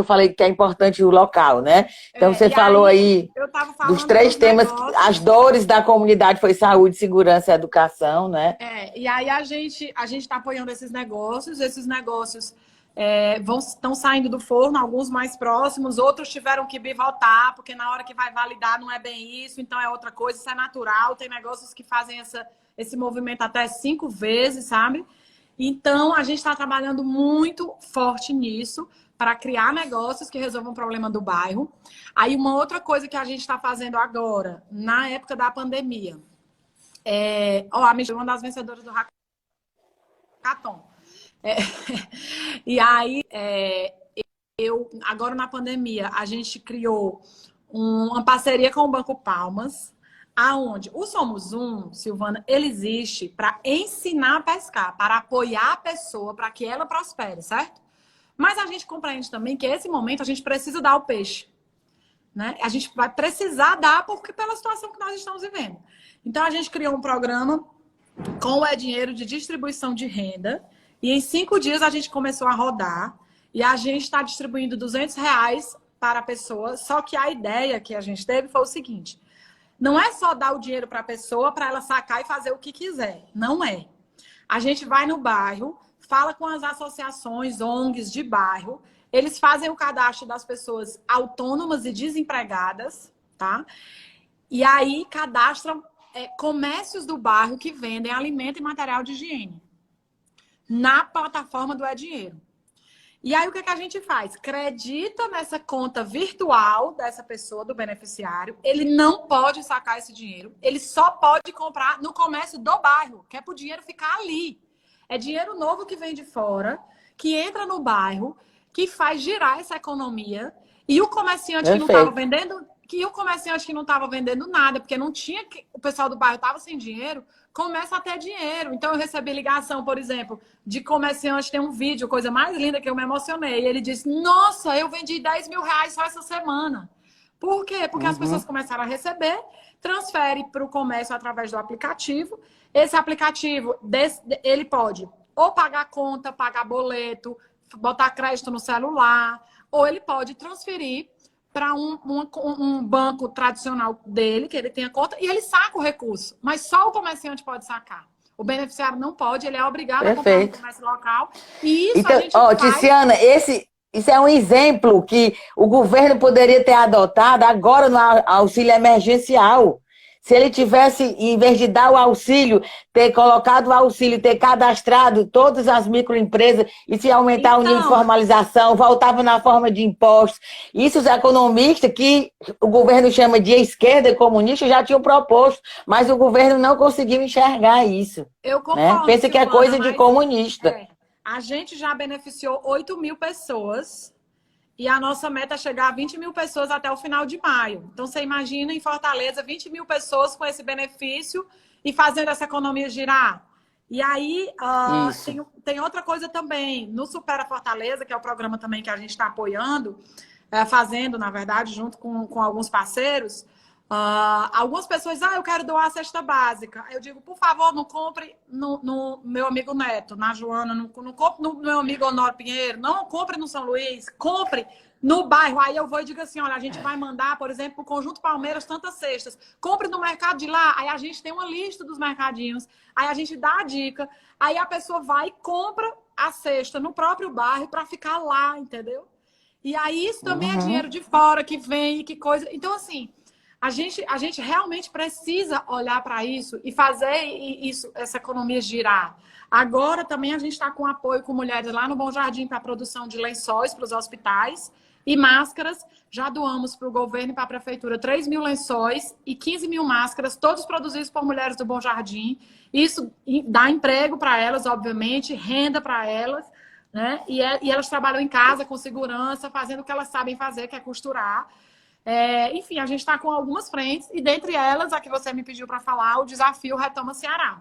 eu falei que é importante o local, né? Então, você falou aí eu tava dos falando três dos temas, negócios. as dores da comunidade foi saúde, segurança e educação, né? E aí a gente está apoiando esses negócios estão saindo do forno, alguns mais próximos, outros tiveram que bivotar, porque na hora que vai validar não é bem isso, então é outra coisa, isso é natural. Tem negócios que fazem esse movimento até 5 vezes, sabe? Então, a gente está trabalhando muito forte nisso para criar negócios que resolvam o problema do bairro. Aí, uma outra coisa que a gente está fazendo agora, na época da pandemia, a Michelle é uma das vencedoras do Hackathon. E aí, agora na pandemia, a gente criou uma parceria com o Banco Palmas, aonde o Somos Um, Silvana, ele existe para ensinar a pescar, para apoiar a pessoa, para que ela prospere, certo? Mas a gente compreende também que nesse momento a gente precisa dar o peixe, né? A gente vai precisar dar porque pela situação que nós estamos vivendo. Então a gente criou um programa com o dinheiro de distribuição de renda e em 5 dias a gente começou a rodar e a gente está distribuindo R$ 200 para a pessoa. Só que a ideia que a gente teve foi o seguinte: não é só dar o dinheiro para a pessoa para ela sacar e fazer o que quiser. Não é. A gente vai no bairro, fala com as associações, ONGs de bairro, eles fazem o cadastro das pessoas autônomas e desempregadas, tá? E aí cadastram comércios do bairro que vendem alimento e material de higiene na plataforma do Dinheiro. E aí o que a gente faz? Acredita nessa conta virtual dessa pessoa, do beneficiário. Ele não pode sacar esse dinheiro. Ele só pode comprar no comércio do bairro, que é para o dinheiro ficar ali. É dinheiro novo que vem de fora, que entra no bairro, que faz girar essa economia. E o comerciante que não estava vendendo, nada, porque não tinha, o pessoal do bairro estava sem dinheiro, começa a ter dinheiro. Então, eu recebi ligação, por exemplo, de comerciante, tem um vídeo, coisa mais linda que eu me emocionei. Ele disse: nossa, eu vendi R$ 10.000 só essa semana. Por quê? Porque as pessoas começaram a receber, transfere para o comércio através do aplicativo. Esse aplicativo, ele pode ou pagar conta, pagar boleto, botar crédito no celular, ou ele pode transferir para um banco tradicional dele, que ele tenha conta, e ele saca o recurso. Mas só o comerciante pode sacar. O beneficiário não pode, ele é obrigado a comprar no comércio local. E isso então, a gente faz... Tiziana, isso é um exemplo que o governo poderia ter adotado agora no auxílio emergencial. Se ele tivesse, em vez de dar o auxílio, ter colocado o auxílio, ter cadastrado todas as microempresas e se aumentar o nível de formalização, voltava na forma de impostos. Isso os economistas, que o governo chama de esquerda e comunista, já tinham proposto, mas o governo não conseguiu enxergar isso. Eu concordo, né? Pensa que é coisa de comunista. A gente já beneficiou 8.000 pessoas. E a nossa meta é chegar a 20.000 pessoas até o final de maio. Então, você imagina em Fortaleza 20.000 pessoas com esse benefício e fazendo essa economia girar. E aí, tem outra coisa também. No Supera Fortaleza, que é o programa também que a gente está apoiando, fazendo, na verdade, junto com alguns parceiros, algumas pessoas, eu quero doar a cesta básica. Eu digo, por favor, não compre no meu amigo Neto, na Joana, não compre no meu amigo Honório Pinheiro, não compre no São Luís, compre no bairro. Aí eu vou e digo assim, olha, a gente vai mandar, por exemplo, o Conjunto Palmeiras tantas cestas. Compre no mercado de lá. Aí a gente tem uma lista dos mercadinhos, aí a gente dá a dica, aí a pessoa vai e compra a cesta no próprio bairro para ficar lá, entendeu? E aí isso também é dinheiro de fora que vem, que coisa... Então, assim... A gente realmente precisa olhar para isso e fazer essa economia girar. Agora também a gente está com apoio com mulheres lá no Bom Jardim para a produção de lençóis para os hospitais e máscaras. Já doamos para o governo e para a prefeitura 3.000 lençóis e 15.000 máscaras, todos produzidos por mulheres do Bom Jardim. Isso dá emprego para elas, obviamente, renda para elas, né? E elas trabalham em casa com segurança, fazendo o que elas sabem fazer, que é costurar. Enfim, a gente está com algumas frentes, e dentre elas, a que você me pediu para falar, o desafio Retoma Ceará.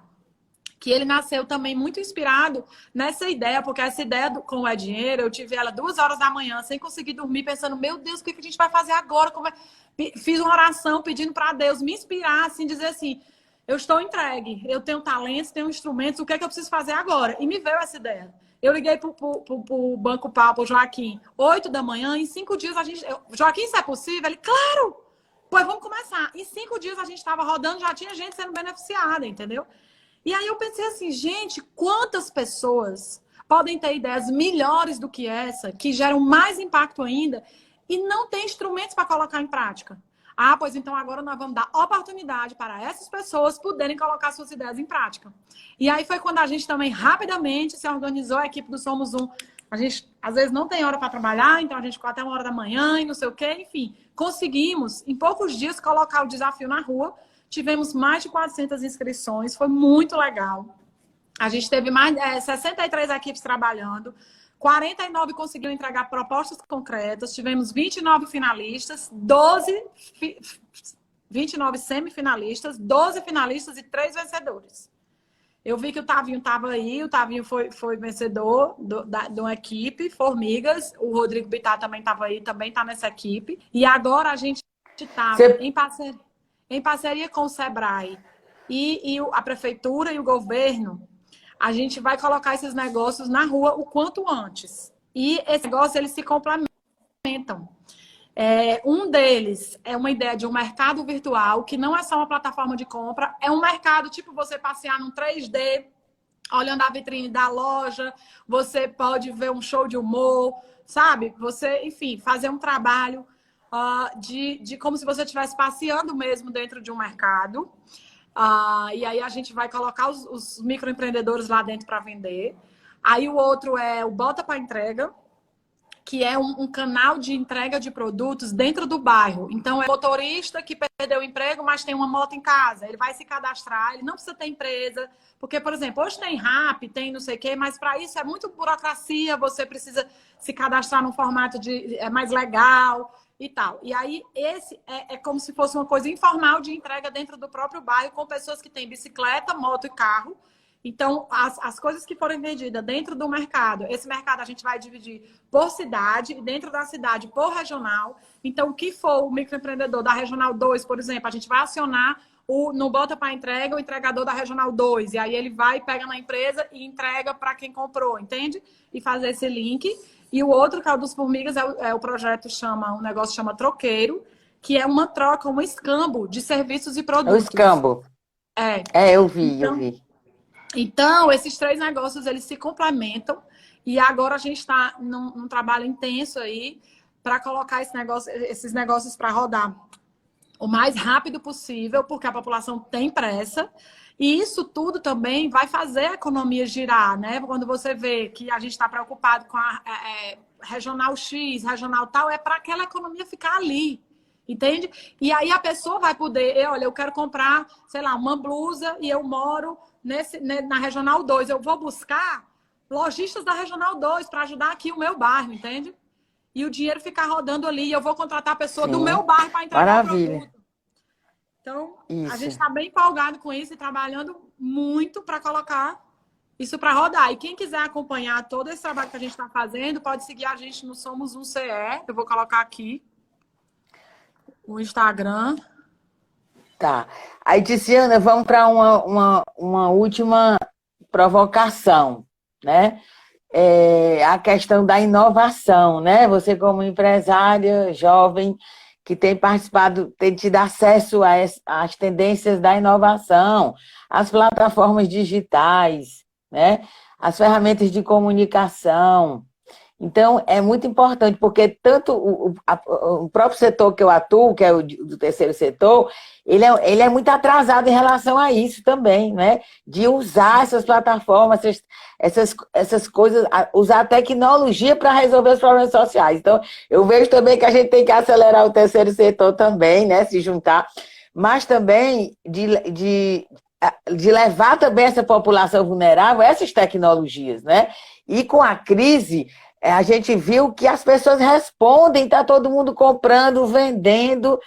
Que ele nasceu também muito inspirado nessa ideia, porque essa ideia com o Dinheiro, eu tive ela 2 horas da manhã, sem conseguir dormir, pensando, meu Deus, o que a gente vai fazer agora? Fiz uma oração pedindo para Deus me inspirar, assim, dizer assim, eu estou entregue, eu tenho talentos, tenho instrumentos, o que é que eu preciso fazer agora? E me veio essa ideia. Eu liguei pro Banco Pau, pro Joaquim, 8 da manhã, em 5 dias a gente... Joaquim, isso é possível? Ele, claro! Pois vamos começar. Em 5 dias a gente estava rodando, já tinha gente sendo beneficiada, entendeu? E aí eu pensei assim, gente, quantas pessoas podem ter ideias melhores do que essa, que geram mais impacto ainda, e não tem instrumentos para colocar em prática? Ah, pois então agora nós vamos dar oportunidade para essas pessoas poderem colocar suas ideias em prática. E aí foi quando a gente também rapidamente se organizou, a equipe do Somos Um. A gente, às vezes, não tem hora para trabalhar, então a gente ficou até 1 hora da manhã e não sei o quê. Enfim, conseguimos, em poucos dias, colocar o desafio na rua. Tivemos mais de 400 inscrições, foi muito legal. A gente teve mais 63 equipes trabalhando, 49 conseguiram entregar propostas concretas, tivemos 29 finalistas, 29 semifinalistas, 12 finalistas e 3 vencedores. Eu vi que o Tavinho estava aí, o Tavinho foi vencedor de uma equipe, Formigas, o Rodrigo Bittar também estava aí, também está nessa equipe. E agora a gente está em parceria com o Sebrae e a Prefeitura e o governo, a gente vai colocar esses negócios na rua o quanto antes. E esses negócios, eles se complementam. Um deles é uma ideia de um mercado virtual, que não é só uma plataforma de compra, é um mercado tipo você passear num 3D, olhando a vitrine da loja, você pode ver um show de humor, sabe? Você, enfim, fazer um trabalho de como se você estivesse passeando mesmo dentro de um mercado. E aí a gente vai colocar os microempreendedores lá dentro para vender. Aí o outro é o Bota para Entrega, que é um canal de entrega de produtos dentro do bairro. Então, é o motorista que perdeu o emprego, mas tem uma moto em casa. Ele vai se cadastrar, ele não precisa ter empresa. Porque, por exemplo, hoje tem Rappi, tem não sei o quê, mas para isso é muito burocracia, você precisa se cadastrar num formato mais legal e tal. E aí, esse é como se fosse uma coisa informal de entrega dentro do próprio bairro, com pessoas que têm bicicleta, moto e carro. Então, as coisas que forem vendidas dentro do mercado, esse mercado a gente vai dividir por cidade, e dentro da cidade por regional. Então, o que for o microempreendedor da Regional 2, por exemplo, a gente vai acionar no Bota para Entrega o entregador da Regional 2. E aí ele vai, pega na empresa e entrega para quem comprou, entende? E fazer esse link. E o outro, que é o dos Formigas, o projeto o negócio chama Troqueiro, que é uma troca, um escambo de serviços e produtos. É o escambo. Eu vi. Então, esses 3 negócios, eles se complementam. E agora a gente está num trabalho intenso aí para colocar esses negócios para rodar o mais rápido possível, porque a população tem pressa. E isso tudo também vai fazer a economia girar, né? Quando você vê que a gente está preocupado com a regional X, regional tal, é para aquela economia ficar ali. Entende? E aí a pessoa vai poder, olha, eu quero comprar, sei lá, uma blusa e eu moro na Regional 2. Eu vou buscar lojistas da Regional 2 para ajudar aqui o meu bairro, entende? E o dinheiro ficar rodando ali. E eu vou contratar a pessoa do meu bairro para entregar o produto. Então, a gente está bem empolgado com isso e trabalhando muito para colocar isso para rodar. E quem quiser acompanhar todo esse trabalho que a gente está fazendo, pode seguir a gente no Somos Um CE. Eu vou colocar aqui o Instagram. Tá. Aí, Tiziana, vamos para uma última provocação, né? A questão da inovação, né? Você, como empresária jovem, que tem participado, tem tido acesso às tendências da inovação, às plataformas digitais, né? As ferramentas de comunicação. Então, é muito importante, porque tanto o próprio setor que eu atuo, que é o do terceiro setor, ele é muito atrasado em relação a isso também, né? De usar essas plataformas, essas coisas, usar a tecnologia para resolver os problemas sociais. Então, eu vejo também que a gente tem que acelerar o terceiro setor também, né? Se juntar, mas também de levar também essa população vulnerável a essas tecnologias, né? E com a crise, a gente viu que as pessoas respondem, está todo mundo comprando, vendendo.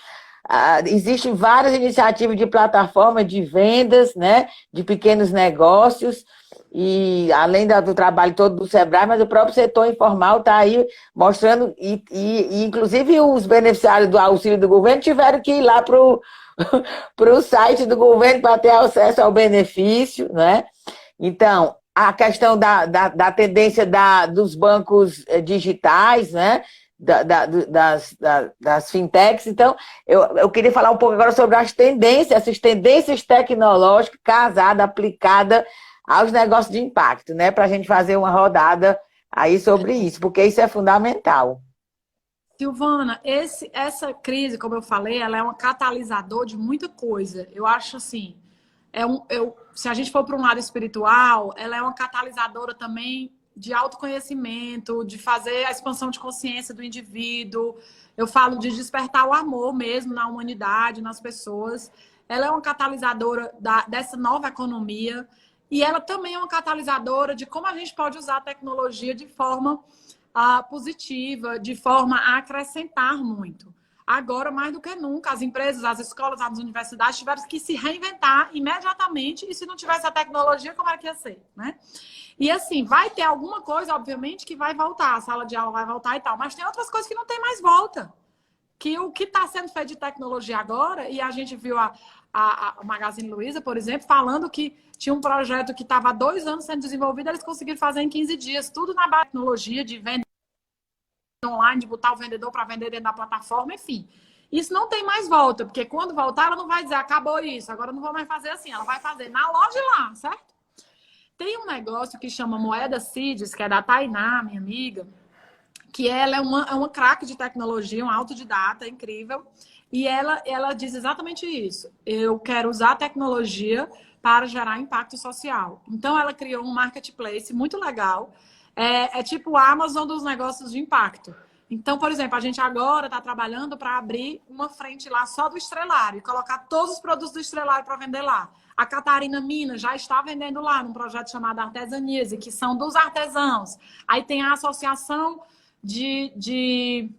Existem várias iniciativas de plataforma de vendas, né, de pequenos negócios, e além do trabalho todo do Sebrae, mas o próprio setor informal está aí mostrando, e inclusive os beneficiários do auxílio do governo tiveram que ir lá para o site do governo para ter acesso ao benefício, né? Então, a questão da tendência dos bancos digitais, né? Das fintechs. Então, eu queria falar um pouco agora sobre essas tendências tecnológicas casadas, aplicadas aos negócios de impacto, né? Para a gente fazer uma rodada aí sobre isso, porque isso é fundamental. Silvana, essa crise, como eu falei, ela é um catalisador de muita coisa. Eu acho assim, se a gente for para um lado espiritual, ela é uma catalisadora também de autoconhecimento, de fazer a expansão de consciência do indivíduo. Eu falo de despertar o amor mesmo na humanidade, nas pessoas. Ela é uma catalisadora dessa nova economia e ela também é uma catalisadora de como a gente pode usar a tecnologia de forma positiva, de forma a acrescentar muito. Agora, mais do que nunca, as empresas, as escolas, as universidades tiveram que se reinventar imediatamente, e se não tivesse a tecnologia, como é que ia ser, né? E assim, vai ter alguma coisa, obviamente, que vai voltar, a sala de aula vai voltar e tal, mas tem outras coisas que não tem mais volta. Que o que está sendo feito de tecnologia agora, e a gente viu a Magazine Luiza, por exemplo, falando que tinha um projeto que estava há 2 anos sendo desenvolvido, eles conseguiram fazer em 15 dias, tudo na base de tecnologia, de venda online, de botar o vendedor para vender dentro da plataforma, enfim. Isso não tem mais volta, porque quando voltar, ela não vai dizer, acabou isso, agora eu não vou mais fazer assim, ela vai fazer na loja lá, certo? Tem um negócio que chama Moeda Seeds, que é da Tainá, minha amiga, que ela é uma craque de tecnologia, uma autodidata incrível, e ela diz exatamente isso. Eu quero usar a tecnologia para gerar impacto social. Então, ela criou um marketplace muito legal, é tipo o Amazon dos negócios de impacto. Então, por exemplo, a gente agora está trabalhando para abrir uma frente lá só do Estrelário e colocar todos os produtos do Estrelário para vender lá. A Catarina Minas já está vendendo lá num projeto chamado Artesanias, que são dos artesãos. Aí tem a associação de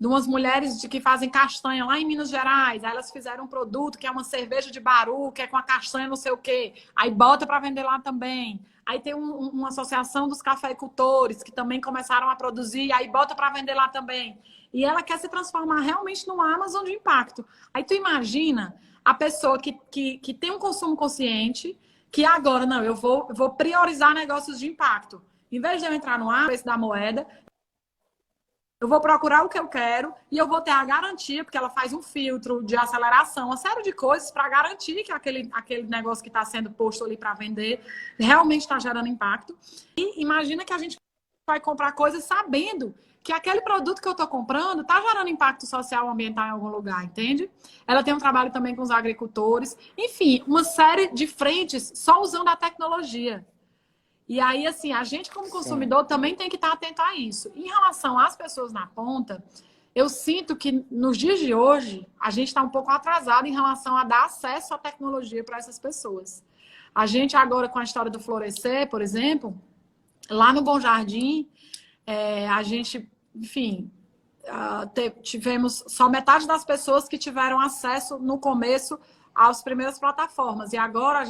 umas mulheres que fazem castanha lá em Minas Gerais. Aí elas fizeram um produto que é uma cerveja de baru, que é com a castanha não sei o quê. Aí bota para vender lá também. Aí tem uma associação dos cafeicultores que também começaram a produzir, aí bota para vender lá também. E ela quer se transformar realmente numa Amazon de impacto. Aí tu imagina a pessoa que tem um consumo consciente, que agora, não, eu vou priorizar negócios de impacto. Em vez de eu entrar no preço da moeda, eu vou procurar o que eu quero e eu vou ter a garantia, porque ela faz um filtro de aceleração, uma série de coisas para garantir que aquele negócio que está sendo posto ali para vender realmente está gerando impacto. E imagina que a gente vai comprar coisas sabendo que aquele produto que eu estou comprando está gerando impacto social ou ambiental em algum lugar, entende? Ela tem um trabalho também com os agricultores. Enfim, uma série de frentes só usando a tecnologia. E aí, assim, a gente como consumidor também tem que estar atento a isso. Em relação às pessoas na ponta, eu sinto que nos dias de hoje, a gente está um pouco atrasado em relação a dar acesso à tecnologia para essas pessoas. A gente agora, com a história do Florescer, por exemplo, lá no Bom Jardim, a gente, enfim, tivemos só metade das pessoas que tiveram acesso no começo às primeiras plataformas. E agora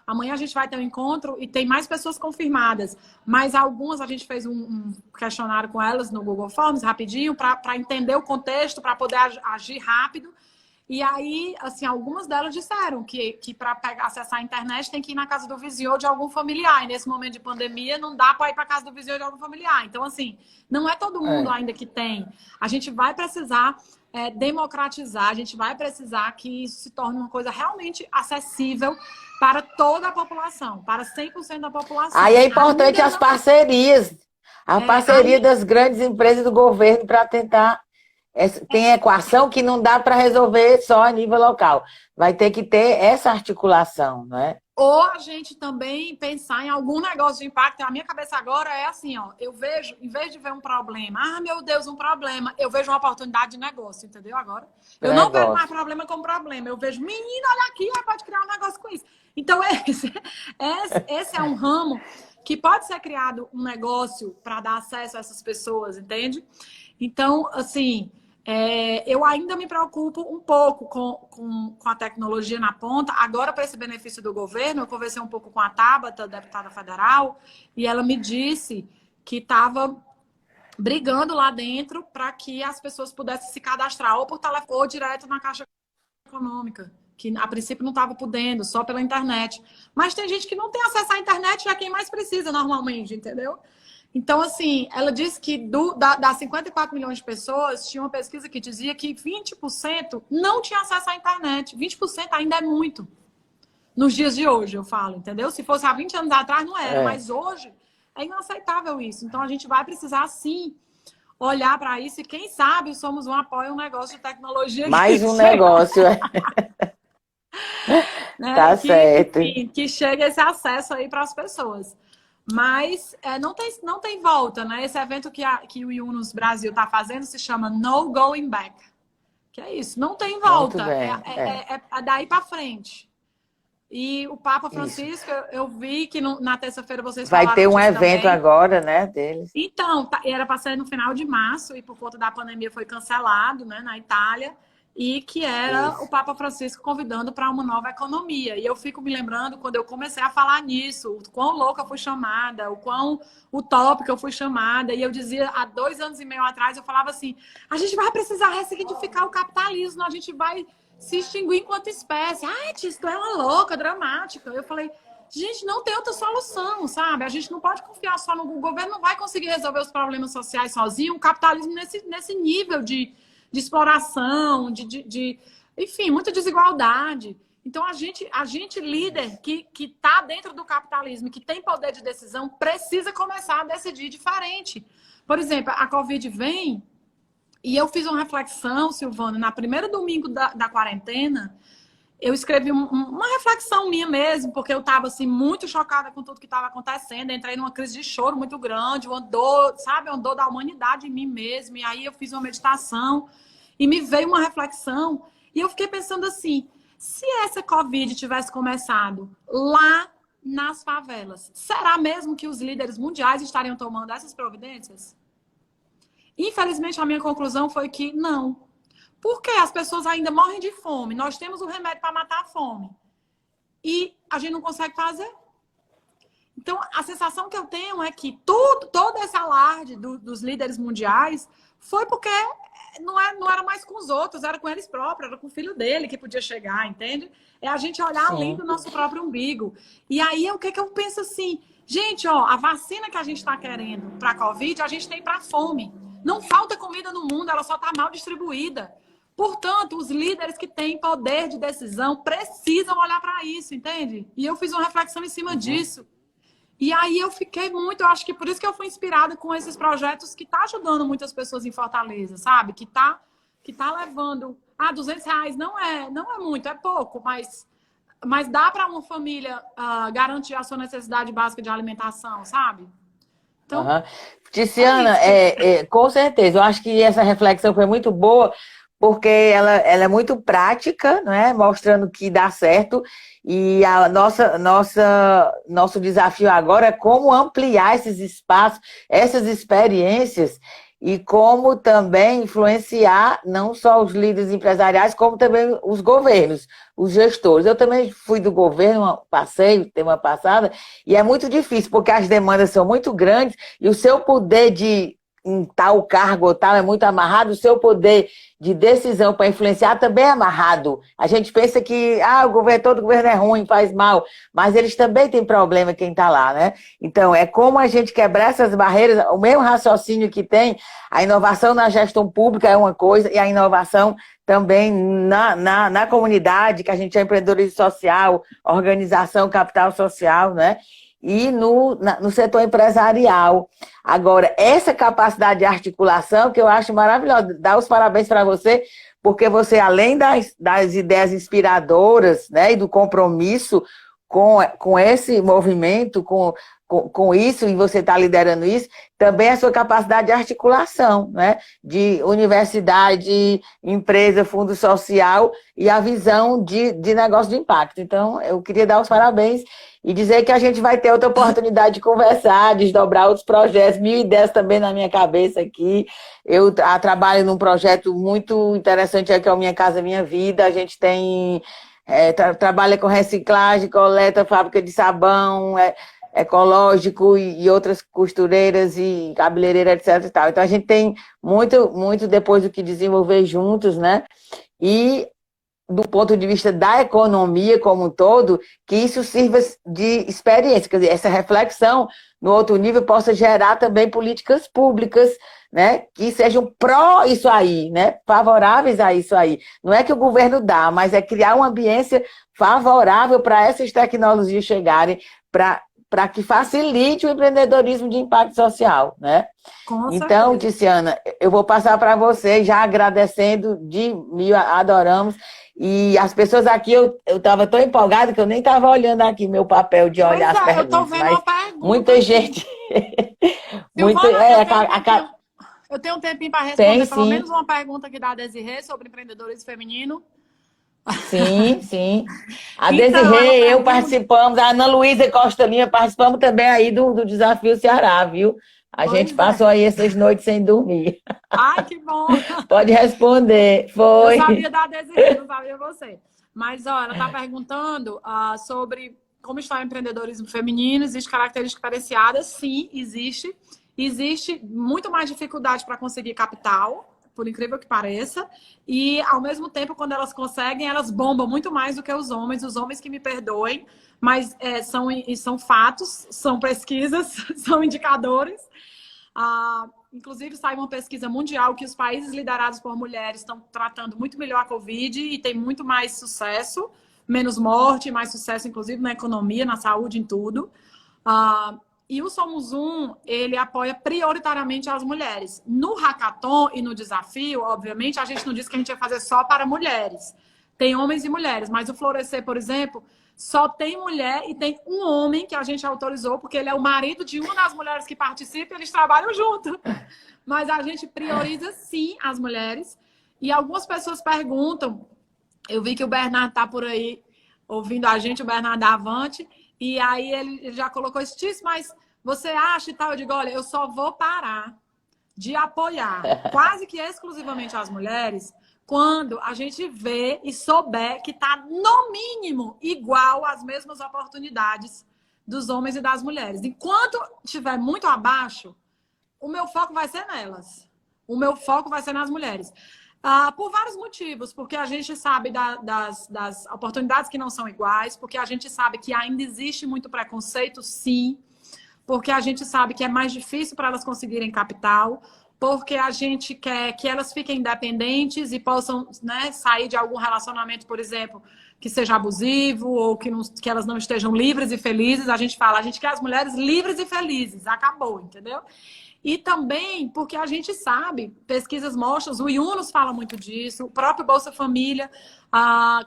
amanhã a gente vai ter um encontro e tem mais pessoas confirmadas. Mas algumas a gente fez um questionário com elas no Google Forms, rapidinho, para entender o contexto, para poder agir rápido. E aí, assim, algumas delas disseram que para acessar a internet tem que ir na casa do vizinho ou de algum familiar. E nesse momento de pandemia não dá para ir para a casa do vizinho ou de algum familiar. Então, assim, não é todo mundo ainda que tem. A gente vai precisar democratizar, a gente vai precisar que isso se torne uma coisa realmente acessível para toda a população, para 100% da população. Aí é importante as parcerias, a parceria das grandes empresas do governo para tentar. Tem equação que não dá para resolver só a nível local. Vai ter que ter essa articulação, não é? Ou a gente também pensar em algum negócio de impacto. A minha cabeça agora é assim, ó. Eu vejo, em vez de ver um problema, meu Deus, um problema, eu vejo uma oportunidade de negócio, entendeu? Agora, eu não vejo mais problema como problema. Eu vejo, menina, olha aqui, pode criar um negócio com isso. Então, esse é um ramo que pode ser criado um negócio para dar acesso a essas pessoas, entende? Então, assim, eu ainda me preocupo um pouco com a tecnologia na ponta. Agora, para esse benefício do governo, eu conversei um pouco com a Tabata, deputada federal, e ela me disse que estava brigando lá dentro para que as pessoas pudessem se cadastrar ou por telefone ou direto na Caixa Econômica. que a princípio não estava podendo, só pela internet. Mas tem gente que não tem acesso à internet, é quem mais precisa normalmente, entendeu? Então, assim, ela disse que das 54 milhões de pessoas, tinha uma pesquisa que dizia que 20% não tinha acesso à internet. 20% ainda é muito. Nos dias de hoje, eu falo, entendeu? Se fosse há 20 anos atrás, não era. Mas hoje é inaceitável isso. Então, a gente vai precisar, sim, olhar para isso. E quem sabe somos apoia um negócio de tecnologia. Mais um negócio. Né? Tá certo. Enfim, que chegue esse acesso aí para as pessoas. Mas não tem volta, né? Esse evento que o Yunus Brasil está fazendo se chama No Going Back. Que é isso, não tem volta. É daí para frente. E o Papa Francisco, eu vi que na terça-feira vocês falaram vai ter um evento também. agora, né, deles. Então, era para ser no final de março e por conta da pandemia foi cancelado, né, na Itália. E que era o Papa Francisco convidando para uma nova economia. E eu fico me lembrando, quando eu comecei a falar nisso, o quão louca eu fui chamada, o quão utópica eu fui chamada. E eu dizia, há 2 anos e meio atrás, eu falava assim, a gente vai precisar ressignificar o capitalismo, a gente vai se extinguir enquanto espécie. Ah, Tis, tu é uma louca, dramática. Eu falei, gente, não tem outra solução, sabe? A gente não pode confiar só no governo, não vai conseguir resolver os problemas sociais sozinho. O capitalismo nesse nível de exploração, enfim, muita desigualdade. Então, a gente líder que está dentro do capitalismo, que tem poder de decisão, precisa começar a decidir diferente. Por exemplo, a Covid vem e eu fiz uma reflexão, Silvana, na primeira domingo da quarentena, eu escrevi uma reflexão minha mesmo, porque eu estava assim, muito chocada com tudo que estava acontecendo. Entrei numa crise de choro muito grande, uma dor, sabe? Uma dor da humanidade em mim mesma. E aí eu fiz uma meditação e me veio uma reflexão. E eu fiquei pensando assim, se essa Covid tivesse começado lá nas favelas, será mesmo que os líderes mundiais estariam tomando essas providências? Infelizmente, a minha conclusão foi que não. Porque as pessoas ainda morrem de fome. Nós temos o remédio para matar a fome. E a gente não consegue fazer. Então, a sensação que eu tenho é que todo esse alarde dos líderes mundiais foi porque não era mais com os outros, era com eles próprios, era com o filho dele que podia chegar, entende? É a gente olhar além do nosso próprio umbigo. E aí, o que eu penso assim? Gente, ó, a vacina que a gente está querendo para a Covid, a gente tem para a fome. Não falta comida no mundo, ela só está mal distribuída. Portanto, os líderes que têm poder de decisão precisam olhar para isso, entende? E eu fiz uma reflexão em cima disso. E aí eu fiquei eu acho que por isso que eu fui inspirada com esses projetos que tá ajudando muitas pessoas em Fortaleza, sabe? Que tá levando... R$ 200 não é muito, é pouco, mas dá para uma família garantir a sua necessidade básica de alimentação, sabe? Então, Ticiana, com certeza, eu acho que essa reflexão foi muito boa, porque ela é muito prática, né? Mostrando que dá certo, e nosso desafio agora é como ampliar esses espaços, essas experiências, e como também influenciar não só os líderes empresariais, como também os governos, os gestores. Eu também fui do governo, passei, tema passada, e é muito difícil, porque as demandas são muito grandes, e o seu poder de em tal cargo ou tal é muito amarrado, o seu poder de decisão para influenciar também é amarrado. A gente pensa que todo governo é ruim, faz mal, mas eles também têm problema quem está lá, né? Então, é como a gente quebrar essas barreiras, o mesmo raciocínio que tem, a inovação na gestão pública é uma coisa, e a inovação também na comunidade, que a gente é empreendedorismo social, organização, capital social, né? E no setor empresarial. Agora, essa capacidade de articulação, que eu acho maravilhosa, dá os parabéns para você, porque você, além das ideias inspiradoras, né, e do compromisso com esse movimento, com isso, e você está liderando isso, também a sua capacidade de articulação, né, de universidade, empresa, fundo social, e a visão de negócio de impacto. Então, eu queria dar os parabéns e dizer que a gente vai ter outra oportunidade de conversar, desdobrar outros projetos, 1000 ideias também na minha cabeça aqui. Eu trabalho num projeto muito interessante, que é o Minha Casa Minha Vida. A gente tem trabalha com reciclagem, coleta, fábrica de sabão, ecológico e outras costureiras e cabeleireiras, etc. E tal. Então, a gente tem muito depois do que desenvolver juntos, né? E do ponto de vista da economia como um todo, que isso sirva de experiência, quer dizer, essa reflexão no outro nível possa gerar também políticas públicas, né, que sejam pró isso aí, né, favoráveis a isso aí. Não é que o governo dá, mas é criar uma ambiência favorável para essas tecnologias chegarem, para que facilite o empreendedorismo de impacto social, né? Com Então, certeza. Tiziana, eu vou passar para você, já agradecendo de mil, adoramos. E as pessoas aqui, eu estava tão empolgada que eu nem estava olhando aqui meu papel de olhar Pois as é, eu tô perguntas, vendo mas uma pergunta muita aqui. gente. Muito, Silvana, é, eu tenho um tempinho para tem responder pelo menos sim, uma pergunta aqui da Desirê sobre empreendedorismo feminino. sim, sim. A Então, ela Desirê, eu pergunta. participamos, a Ana Luísa Costa Lima participamos também aí do Desafio Ceará, viu? A gente Pois passou é. aí essas noites sem dormir. Ai, que bom. Pode responder, Eu sabia foi. da Desirê, não sabia você. Mas, ó, ela está perguntando sobre como está o empreendedorismo feminino. Existe características diferenciadas? Sim, existe. Existe muito mais dificuldade para conseguir capital, por incrível que pareça. E, ao mesmo tempo, quando elas conseguem, elas bombam muito mais do que os homens. Os homens que me perdoem, mas são fatos, são pesquisas, são indicadores. Inclusive, sai uma pesquisa mundial que os países liderados por mulheres estão tratando muito melhor a Covid e tem muito mais sucesso, menos morte, mais sucesso, inclusive, na economia, na saúde, em tudo. E o Somos Um, ele apoia prioritariamente as mulheres. No hackathon e no desafio, obviamente, a gente não disse que a gente ia fazer só para mulheres. Tem homens e mulheres, mas o Florescer, por exemplo, só tem mulher e tem um homem que a gente autorizou, porque ele é o marido de uma das mulheres que participa e eles trabalham junto. Mas a gente prioriza, sim, as mulheres. E algumas pessoas perguntam, eu vi que o Bernardo está por aí ouvindo a gente, o Bernardo Avante, e aí ele já colocou isso, mas você acha e tal? Eu digo, olha, eu só vou parar de apoiar quase que exclusivamente as mulheres quando a gente vê e souber que está, no mínimo, igual às mesmas oportunidades dos homens e das mulheres. Enquanto estiver muito abaixo, o meu foco vai ser nelas. O meu foco vai ser nas mulheres. Por vários motivos, porque a gente sabe das oportunidades que não são iguais, porque a gente sabe que ainda existe muito preconceito, sim, porque a gente sabe que é mais difícil para elas conseguirem capital, porque a gente quer que elas fiquem independentes e possam, né, sair de algum relacionamento, por exemplo, que seja abusivo ou que elas não estejam livres e felizes. A gente fala, a gente quer as mulheres livres e felizes. Acabou, entendeu? E também porque a gente sabe, pesquisas mostram, o Yunus fala muito disso, o próprio Bolsa Família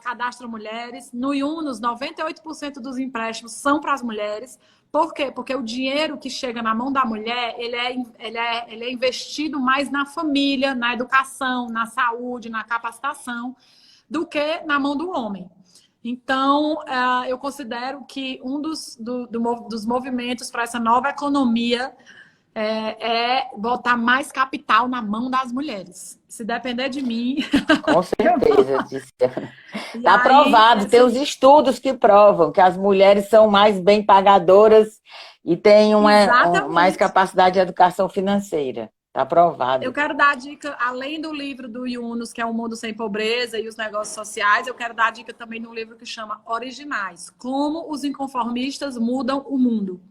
cadastra mulheres. No Yunus, 98% dos empréstimos são para as mulheres. Por quê? Porque o dinheiro que chega na mão da mulher, ele é investido mais na família, na educação, na saúde, na capacitação, do que na mão do homem. Então, eu considero que um dos movimentos para essa nova economia botar mais capital na mão das mulheres. Se depender de mim. Com certeza, Tiziana. E Está aí, provado, tem os estudos que provam que as mulheres são mais bem pagadoras e têm mais exatamente. capacidade de educação financeira. Está Eu provado. quero dar a dica, além do livro do Yunus, que é O Mundo Sem Pobreza e os Negócios Sociais, eu quero dar a dica também no livro que chama Originais, Como os Inconformistas Mudam o Mundo.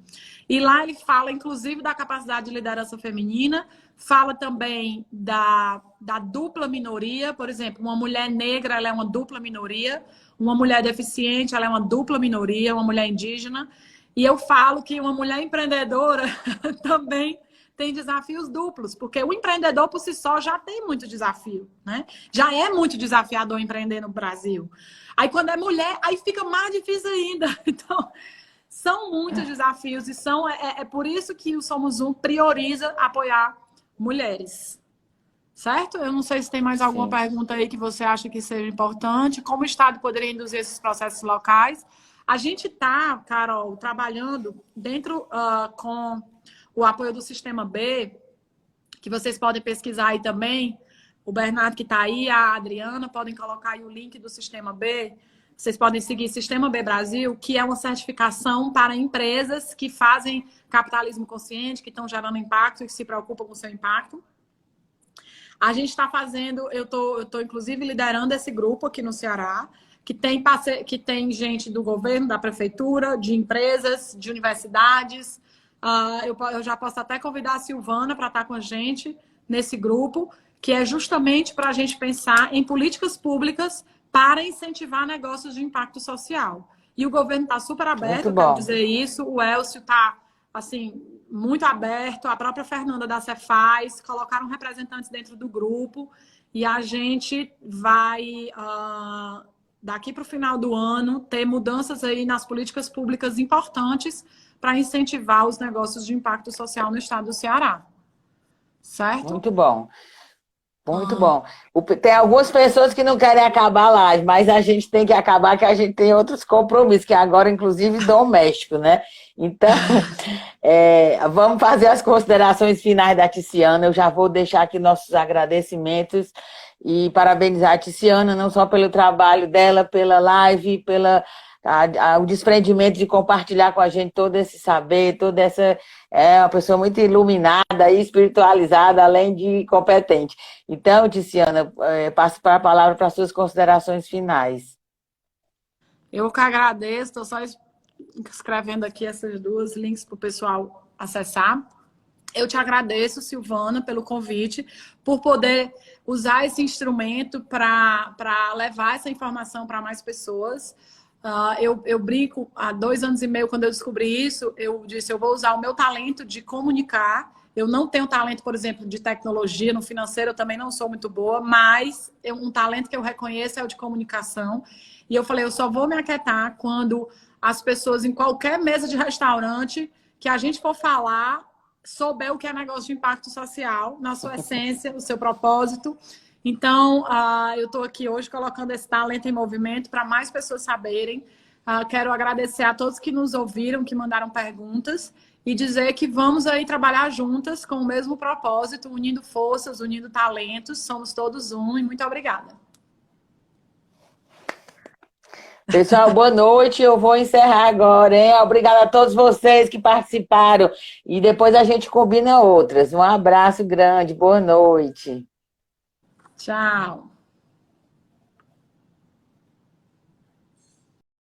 E lá ele fala, inclusive, da capacidade de liderança feminina, fala também da dupla minoria. Por exemplo, uma mulher negra, ela é uma dupla minoria, uma mulher deficiente, ela é uma dupla minoria, uma mulher indígena. E eu falo que uma mulher empreendedora também tem desafios duplos, porque o empreendedor por si só já tem muito desafio, né? Já é muito desafiador empreender no Brasil. Aí quando é mulher, aí fica mais difícil ainda. Então, são muitos desafios e é por isso que o Somos Um prioriza apoiar mulheres. Certo? Eu não sei se tem mais alguma Sim. pergunta aí que você acha que seja importante. Como o Estado poderia induzir esses processos locais? A gente está, Carol, trabalhando dentro com o apoio do Sistema B, que vocês podem pesquisar aí também. O Bernardo que está aí, a Adriana, podem colocar aí o link do Sistema B. Vocês podem seguir Sistema B Brasil, que é uma certificação para empresas que fazem capitalismo consciente, que estão gerando impacto e que se preocupam com o seu impacto. A gente está fazendo, eu tô inclusive liderando esse grupo aqui no Ceará, que tem gente do governo, da prefeitura, de empresas, de universidades. Eu já posso até convidar a Silvana para estar com a gente nesse grupo, que é justamente para a gente pensar em políticas públicas para incentivar negócios de impacto social. E o governo está super aberto, Muito eu quero bom. dizer isso. O Elcio está, assim, muito aberto. A própria Fernanda da Cefaz colocaram representantes dentro do grupo. E a gente vai, daqui para o final do ano, ter mudanças aí nas políticas públicas importantes para incentivar os negócios de impacto social no estado do Ceará. Certo? Muito bom. Muito bom. Tem algumas pessoas que não querem acabar a live, mas a gente tem que acabar, que a gente tem outros compromissos, que agora, inclusive, doméstico, né? Então, vamos fazer as considerações finais da Ticiana. Eu já vou deixar aqui nossos agradecimentos e parabenizar a Ticiana, não só pelo trabalho dela, pela live, o desprendimento de compartilhar com a gente todo esse saber, toda essa... É uma pessoa muito iluminada e espiritualizada, além de competente. Então, Ticiana, passo para a palavra para as suas considerações finais. Eu que agradeço, estou só escrevendo aqui esses dois links para o pessoal acessar. Eu te agradeço, Silvana, pelo convite, por poder usar esse instrumento para levar essa informação para mais pessoas. Eu brinco, há 2 anos e meio, quando eu descobri isso, eu disse, eu vou usar o meu talento de comunicar. Eu não tenho talento, por exemplo, de tecnologia, no financeiro eu também não sou muito boa, mas um talento que eu reconheço é o de comunicação. E eu falei, eu só vou me aquietar quando as pessoas em qualquer mesa de restaurante que a gente for falar, souber o que é negócio de impacto social, na sua essência, o seu propósito. Então, eu estou aqui hoje colocando esse talento em movimento para mais pessoas saberem. Quero agradecer a todos que nos ouviram, que mandaram perguntas, e dizer que vamos aí trabalhar juntas com o mesmo propósito, unindo forças, unindo talentos, somos todos um, e muito obrigada. Pessoal, boa noite. Eu vou encerrar agora, hein? Obrigada a todos vocês que participaram. E depois a gente combina outras. Um abraço grande. Boa noite. Tchau.